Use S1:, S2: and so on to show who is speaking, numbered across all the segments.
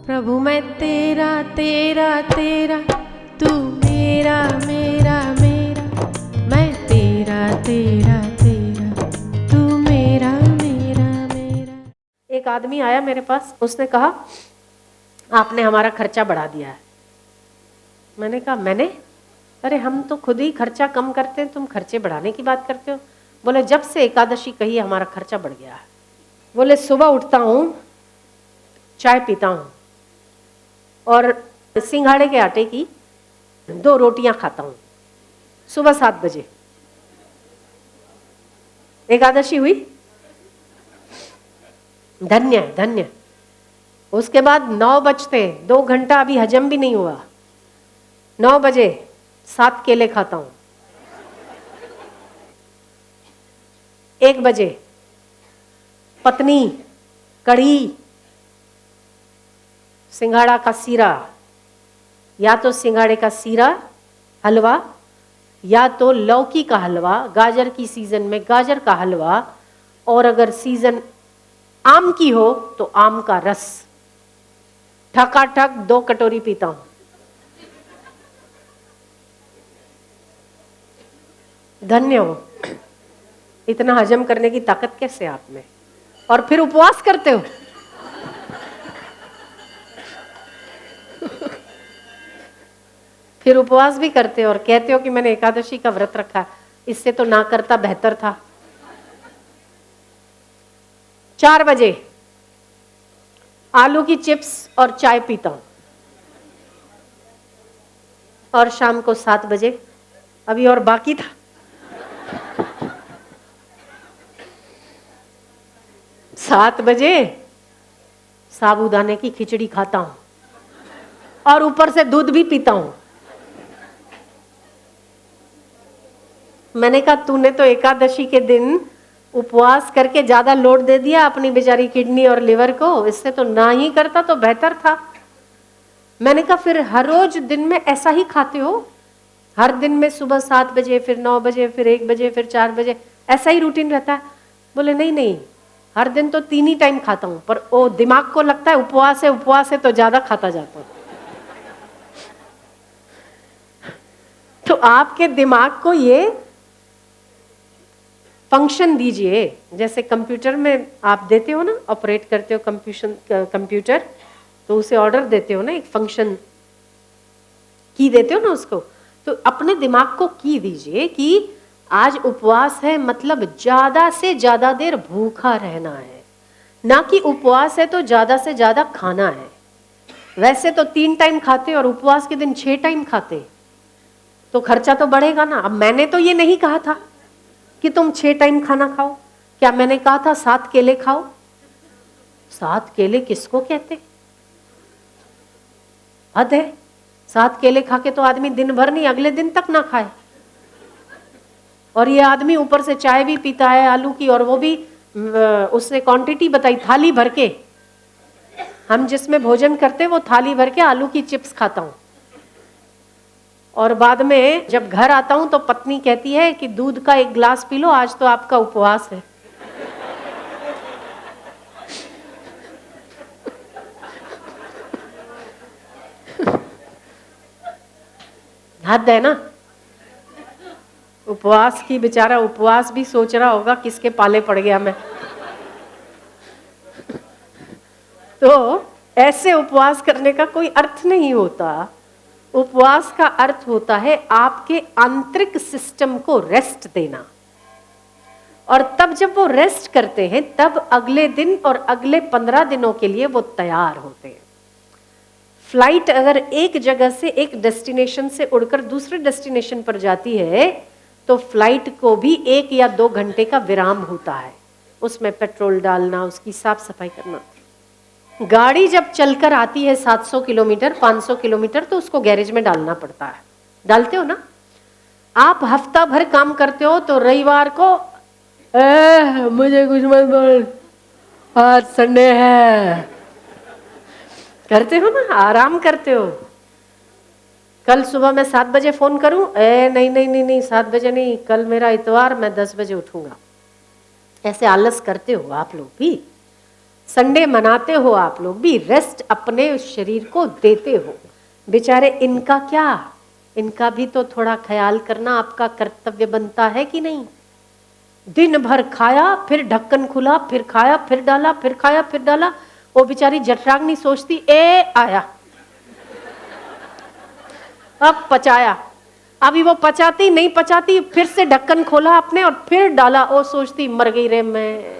S1: प्रभु मैं तेरा तेरा तेरा, तू मेरा मेरा मेरा, मैं तेरा तेरा तेरा, तू मेरा मेरा मेरा। एक आदमी आया मेरे पास, उसने कहा आपने हमारा खर्चा बढ़ा दिया है। मैंने कहा मैंने? अरे हम तो खुद ही खर्चा कम करते हैं, तुम खर्चे बढ़ाने की बात करते हो। बोले जब से एकादशी कही हमारा खर्चा बढ़ गया है। बोले सुबह उठता हूँ, चाय पीता हूँ और सिंघाड़े के आटे की 2 रोटियां खाता हूँ सुबह 7 बजे। एकादशी हुई, धन्य धन्य। उसके बाद 9 बजते, 2 घंटा अभी हजम भी नहीं हुआ, 9 बजे 7 केले खाता हूँ। 1 बजे पत्नी कढ़ी, सिंघाड़ा का सीरा, या तो सिंघाड़े का सीरा हलवा, या तो लौकी का हलवा, गाजर की सीजन में गाजर का हलवा, और अगर सीजन आम की हो तो आम का रस। ठकाठक 2 कटोरी पीता हूं। धन्य हो, इतना हजम करने की ताकत कैसे आप में? और फिर उपवास करते हो। फिर उपवास भी करते हो और कहते हो कि मैंने एकादशी का व्रत रखा। इससे तो ना करता बेहतर था। 4 बजे आलू की चिप्स और चाय पीता हूं, और शाम को 7 बजे, अभी और बाकी था, 7 बजे साबूदाने की खिचड़ी खाता हूं और ऊपर से दूध भी पीता हूं। मैंने कहा तूने तो एकादशी के दिन उपवास करके ज्यादा लोड दे दिया अपनी बेचारी किडनी और लिवर को, इससे तो ना ही करता तो बेहतर था। मैंने कहा फिर हर रोज दिन में ऐसा ही खाते हो? हर दिन में सुबह 7 बजे, फिर 9 बजे, फिर 1 बजे, फिर 4 बजे, ऐसा ही रूटीन रहता है? बोले नहीं नहीं, हर दिन तो 3 ही टाइम खाता हूं, पर वो दिमाग को लगता है उपवास है तो ज्यादा खाता जाता हूं। तो आपके दिमाग को ये फंक्शन दीजिए, जैसे कंप्यूटर में आप देते हो ना, ऑपरेट करते हो कंप्यूटर, तो उसे ऑर्डर देते हो ना, एक फंक्शन की देते हो ना उसको। तो अपने दिमाग को की दीजिए कि आज उपवास है, मतलब ज्यादा से ज्यादा देर भूखा रहना है, ना कि उपवास है तो ज्यादा से ज्यादा खाना है। वैसे तो 3 टाइम खाते और उपवास के दिन 6 टाइम खाते, तो खर्चा तो बढ़ेगा ना। अब मैंने तो ये नहीं कहा था कि तुम 6 टाइम खाना खाओ। क्या मैंने कहा था 7 केले खाओ? 7 केले किसको कहते? हद है। 7 केले खा के तो आदमी दिन भर नहीं, अगले दिन तक ना खाए। और ये आदमी ऊपर से चाय भी पीता है आलू की, और वो भी उसने क्वांटिटी बताई, थाली भर के। हम जिसमें भोजन करते वो थाली भर के आलू की चिप्स खाता हूं। और बाद में जब घर आता हूं तो पत्नी कहती है कि दूध का 1 गिलास पी लो, आज तो आपका उपवास है। हद है ना। उपवास की, बेचारा उपवास भी सोच रहा होगा किसके पाले पड़ गया मैं। तो ऐसे उपवास करने का कोई अर्थ नहीं होता। उपवास का अर्थ होता है आपके आंतरिक सिस्टम को रेस्ट देना, और तब जब वो रेस्ट करते हैं तब अगले दिन और अगले 15 दिनों के लिए वो तैयार होते हैं। फ्लाइट अगर एक जगह से, एक डेस्टिनेशन से उड़कर दूसरे डेस्टिनेशन पर जाती है तो फ्लाइट को भी 1 या 2 घंटे का विराम होता है, उसमें पेट्रोल डालना, उसकी साफ सफाई करना। गाड़ी जब चलकर आती है 700 किलोमीटर, 500 किलोमीटर, तो उसको गैरेज में डालना पड़ता है। डालते हो ना? आप हफ्ता भर काम करते हो तो रविवार को मुझे कुछ मत बोल, आज संडे है, करते हो ना, आराम करते हो। कल सुबह मैं 7 बजे फोन करूं, नहीं नहीं नहीं नहीं 7 बजे नहीं, कल मेरा इतवार, मैं 10 बजे उठूंगा। ऐसे आलस करते हो आप लोग भी। संडे मनाते हो आप लोग भी, रेस्ट अपने शरीर को देते हो। बेचारे इनका क्या, इनका भी तो थोड़ा ख्याल करना आपका कर्तव्य बनता है कि नहीं। दिन भर खाया, फिर ढक्कन खुला, फिर खाया, फिर डाला, फिर खाया, फिर डाला। वो बेचारी जठराग्नि सोचती ए आया, अब पचाया। अभी वो पचाती नहीं पचाती, फिर से ढक्कन खोला आपने और फिर डाला। वो सोचती मर गई रे मैं।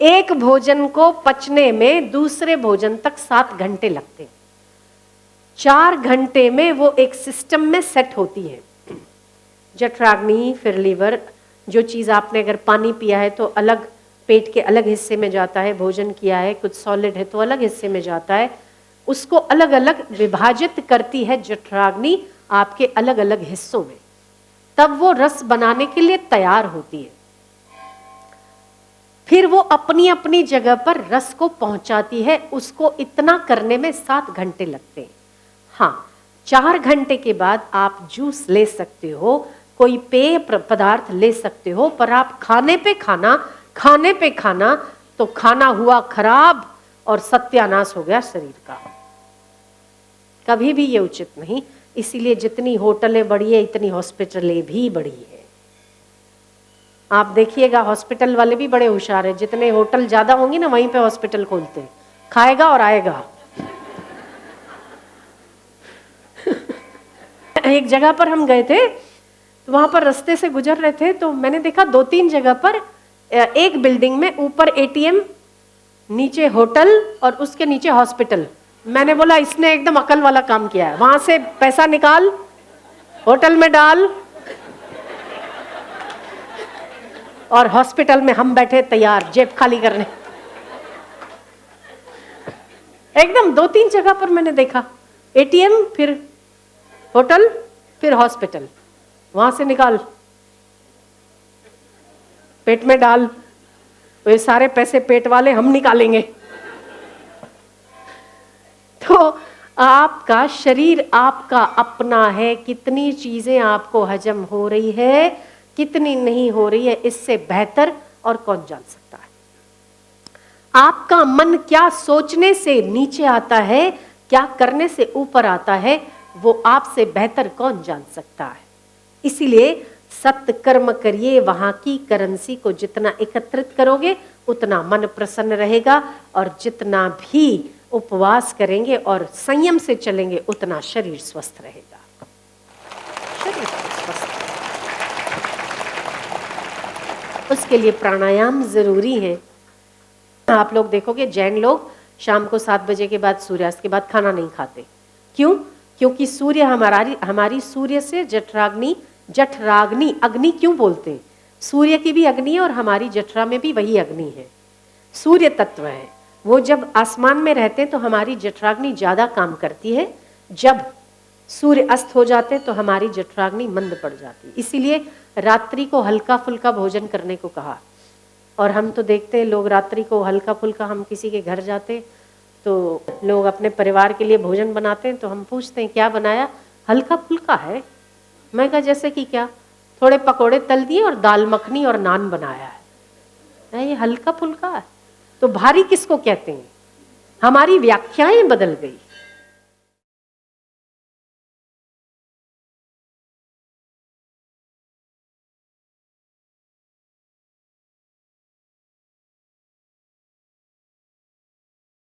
S1: एक भोजन को पचने में दूसरे भोजन तक 7 घंटे लगते। 4 घंटे में वो एक सिस्टम में सेट होती है। जठराग्नि, फिर लीवर। जो चीज़ आपने अगर पानी पिया है तो अलग पेट के अलग हिस्से में जाता है, भोजन किया है कुछ सॉलिड है तो अलग हिस्से में जाता है, उसको अलग अलग विभाजित करती है जठराग्नि आपके अलग अलग हिस्सों में। तब वो रस बनाने के लिए तैयार होती है। फिर वो अपनी अपनी जगह पर रस को पहुंचाती है। उसको इतना करने में 7 घंटे लगते हैं। हाँ, 4 घंटे के बाद आप जूस ले सकते हो, कोई पेय पदार्थ ले सकते हो, पर आप खाने पे खाना तो खाना हुआ खराब और सत्यानाश हो गया शरीर का। कभी भी ये उचित नहीं। इसीलिए जितनी होटलें बढ़ी है इतनी हॉस्पिटलें भी बढ़ी है। आप देखिएगा हॉस्पिटल वाले भी बड़े होशियार हैं। जितने होटल ज्यादा होंगे ना वहीं पे हॉस्पिटल खोलते हैं, खाएगा और आएगा। एक जगह पर हम गए थे तो वहां पर रास्ते से गुजर रहे थे तो मैंने देखा 2-3 जगह पर एक बिल्डिंग में ऊपर एटीएम, नीचे होटल और उसके नीचे हॉस्पिटल। मैंने बोला इसने एकदम अकल वाला काम किया है। वहां से पैसा निकाल, होटल में डाल और हॉस्पिटल में हम बैठे तैयार जेब खाली करने। एकदम 2-3 जगह पर मैंने देखा, एटीएम फिर होटल फिर हॉस्पिटल। वहां से निकाल, पेट में डाल, तो ये सारे पैसे पेट वाले हम निकालेंगे। तो आपका शरीर आपका अपना है। कितनी चीजें आपको हजम हो रही है, कितनी नहीं हो रही है, इससे बेहतर और कौन जान सकता है। आपका मन क्या सोचने से नीचे आता है, क्या करने से ऊपर आता है, वो आपसे बेहतर कौन जान सकता है। इसीलिए सत्कर्म करिए। वहां की करेंसी को जितना एकत्रित करोगे उतना मन प्रसन्न रहेगा, और जितना भी उपवास करेंगे और संयम से चलेंगे उतना शरीर स्वस्थ रहेगा। शरीर स्वस्थ, उसके लिए प्राणायाम जरूरी है। आप लोग देखोगे जैन लोग शाम को 7 बजे के बाद, सूर्यास्त के बाद खाना नहीं खाते। क्यों? क्योंकि सूर्य हमारी सूर्य से जठराग्नि अग्नि क्यों बोलते हैं? सूर्य की भी अग्नि है और हमारी जठरा में भी वही अग्नि है, सूर्य तत्व है। वो जब आसमान में रहते हैं तो हमारी जठराग्नि ज्यादा काम करती है, जब सूर्य अस्त हो जाते हैं तो हमारी जठराग्नि मंद पड़ जाती है। इसीलिए रात्रि को हल्का फुल्का भोजन करने को कहा। और हम तो देखते हैं लोग रात्रि को हल्का फुल्का, हम किसी के घर जाते तो लोग अपने परिवार के लिए भोजन बनाते हैं तो हम पूछते हैं क्या बनाया? हल्का फुल्का है। मैं कहा जैसे कि क्या? थोड़े पकोड़े तल दिए और दाल मखनी और नान बनाया है। ये हल्का फुल्का है? तो भारी किसको कहते हैं? हमारी व्याख्याएं बदल गई।